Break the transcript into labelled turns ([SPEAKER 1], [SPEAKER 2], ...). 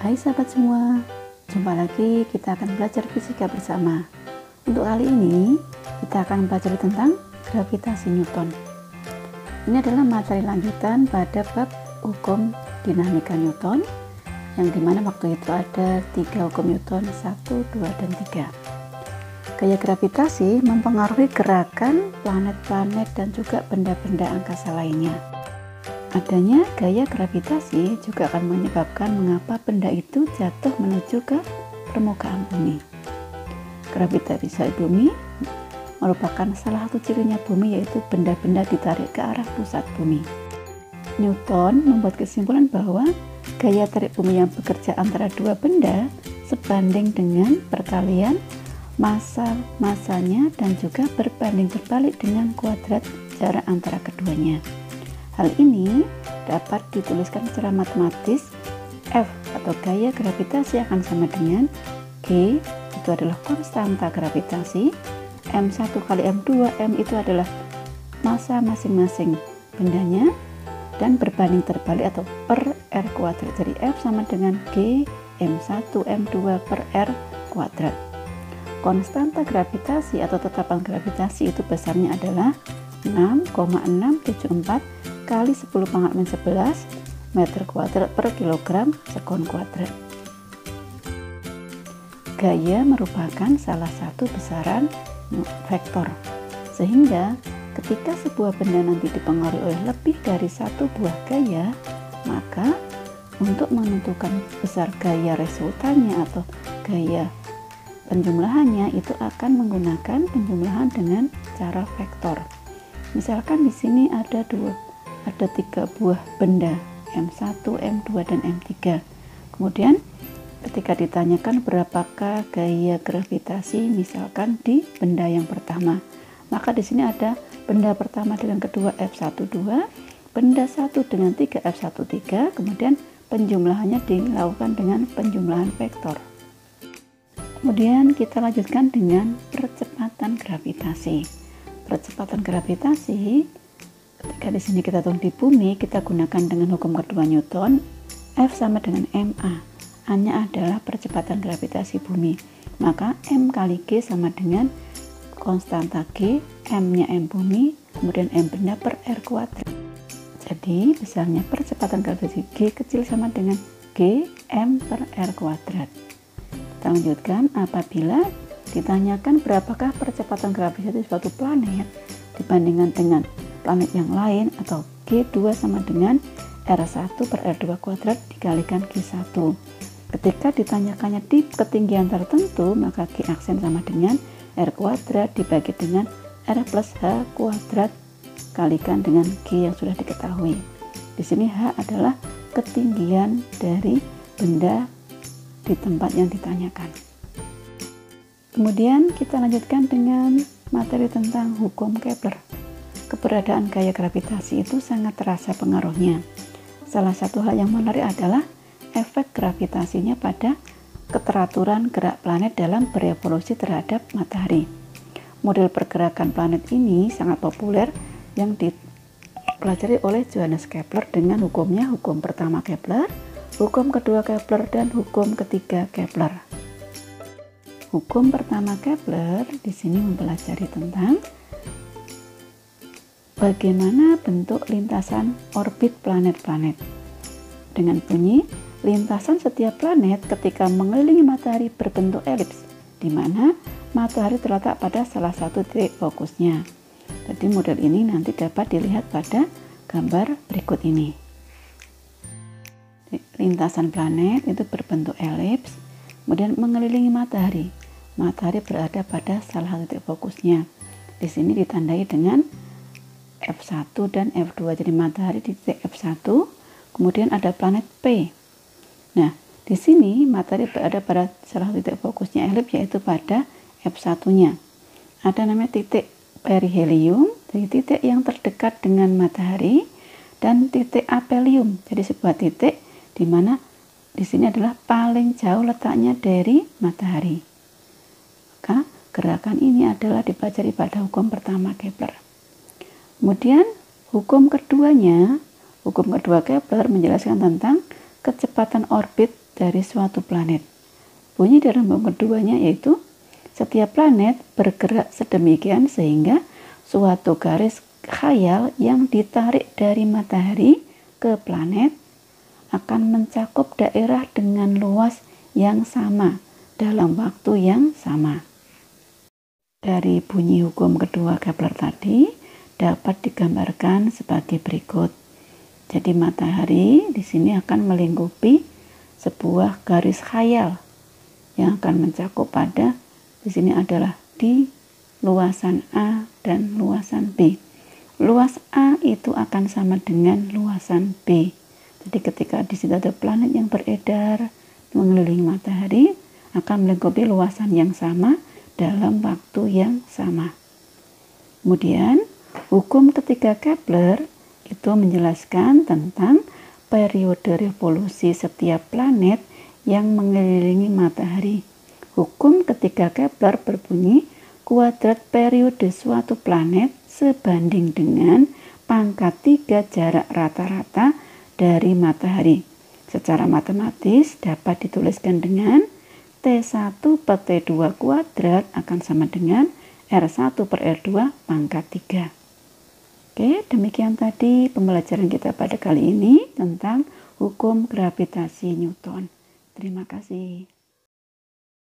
[SPEAKER 1] Hai sahabat semua, jumpa lagi kita akan belajar fisika bersama. Untuk kali ini kita akan belajar tentang gravitasi Newton. Ini adalah materi lanjutan pada bab hukum dinamika Newton, yang dimana waktu itu ada 3 hukum Newton, 1, 2, dan 3. Gaya gravitasi mempengaruhi gerakan planet-planet dan juga benda-benda angkasa lainnya. Adanya gaya gravitasi juga akan menyebabkan mengapa benda itu jatuh menuju ke permukaan bumi. Gravitasi bumi merupakan salah satu cirinya bumi, yaitu benda-benda ditarik ke arah pusat bumi. Newton membuat kesimpulan bahwa gaya tarik bumi yang bekerja antara dua benda sebanding dengan perkalian massa-massanya dan juga berbanding terbalik dengan kuadrat jarak antara keduanya. Hal ini dapat dituliskan secara matematis. F atau gaya gravitasi akan sama dengan G, itu adalah konstanta gravitasi, M1 kali M2, M itu adalah massa masing-masing bendanya, dan berbanding terbalik atau per R kuadrat. Jadi F sama dengan G M1 M2 per R kuadrat. Konstanta gravitasi atau tetapan gravitasi itu besarnya adalah 6,674 kali 10⁻⁻11 meter kuadrat per kilogram sekon kuadrat. Gaya merupakan salah satu besaran vektor, sehingga ketika sebuah benda nanti dipengaruhi oleh lebih dari satu buah gaya, maka untuk menentukan besar gaya resultannya atau gaya penjumlahannya itu akan menggunakan penjumlahan dengan cara vektor. Misalkan di sini ada 3 buah benda, M1, M2, dan M3. Kemudian ketika ditanyakan berapakah gaya gravitasi misalkan di benda yang pertama, maka di sini ada benda pertama dengan kedua F12, benda 1 dengan 3 F13, kemudian penjumlahannya dilakukan dengan penjumlahan vektor. Kemudian kita lanjutkan dengan percepatan gravitasi. Percepatan gravitasi, ketika di sini kita tuang di bumi, kita gunakan dengan hukum kedua Newton. F sama dengan ma. A-nya adalah percepatan gravitasi bumi. Maka M kali G sama dengan konstanta G, M-nya M bumi, kemudian M benda per R kuadrat. Jadi besarnya percepatan gravitasi G kecil sama dengan G M per R kuadrat. Kita lanjutkan, apabila ditanyakan berapakah percepatan gravitasi suatu planet dibandingkan dengan planet yang lain, atau G2 sama dengan R1 per R2 kuadrat dikalikan G1. Ketika ditanyakannya di ketinggian tertentu, maka G aksen sama dengan R kuadrat dibagi dengan R plus H kuadrat kalikan dengan G yang sudah diketahui. Di sini H adalah ketinggian dari benda di tempat yang ditanyakan. Kemudian kita lanjutkan dengan materi tentang hukum Kepler. Keberadaan gaya gravitasi itu sangat terasa pengaruhnya. Salah satu hal yang menarik adalah efek gravitasinya pada keteraturan gerak planet dalam berevolusi terhadap matahari. Model pergerakan planet ini sangat populer yang dipelajari oleh Johannes Kepler dengan hukumnya hukum pertama Kepler, hukum kedua Kepler, dan hukum ketiga Kepler. Hukum pertama Kepler di sini mempelajari tentang bagaimana bentuk lintasan orbit planet-planet. Dengan bunyi, lintasan setiap planet ketika mengelilingi matahari berbentuk elips, di mana matahari terletak pada salah satu titik fokusnya. Jadi model ini nanti dapat dilihat pada gambar berikut ini. Lintasan planet itu berbentuk elips, kemudian mengelilingi matahari. Matahari berada pada salah satu titik fokusnya. Di sini ditandai dengan F1 dan F2. Jadi matahari di titik F1, kemudian ada planet P. Nah, di sini matahari berada pada salah satu titik fokusnya elips, yaitu pada F1-nya. Ada namanya titik perihelium, jadi titik yang terdekat dengan matahari, dan titik aphelium. Jadi sebuah titik di mana di sini adalah paling jauh letaknya dari matahari. Maka gerakan ini adalah dipelajari pada hukum pertama Kepler. Kemudian hukum kedua Kepler menjelaskan tentang kecepatan orbit dari suatu planet. Bunyi dari rembang keduanya yaitu setiap planet bergerak sedemikian sehingga suatu garis khayal yang ditarik dari matahari ke planet akan mencakup daerah dengan luas yang sama dalam waktu yang sama. Dari bunyi hukum kedua Kepler tadi dapat digambarkan sebagai berikut. Jadi matahari di sini akan melingkupi sebuah garis khayal yang akan mencakup pada di sini adalah di luasan A dan luasan B. Luas A itu akan sama dengan luasan B. Jadi ketika di situ ada planet yang beredar mengelilingi matahari akan melingkupi luasan yang sama dalam waktu yang sama. Kemudian hukum ketiga Kepler itu menjelaskan tentang periode revolusi setiap planet yang mengelilingi matahari. Hukum ketiga Kepler berbunyi kuadrat periode suatu planet sebanding dengan pangkat 3 jarak rata-rata dari matahari. Secara matematis dapat dituliskan dengan T1 per T2 kuadrat akan sama dengan R1 per R2 pangkat 3. Oke, demikian tadi pembelajaran kita pada kali ini tentang hukum gravitasi Newton. Terima kasih.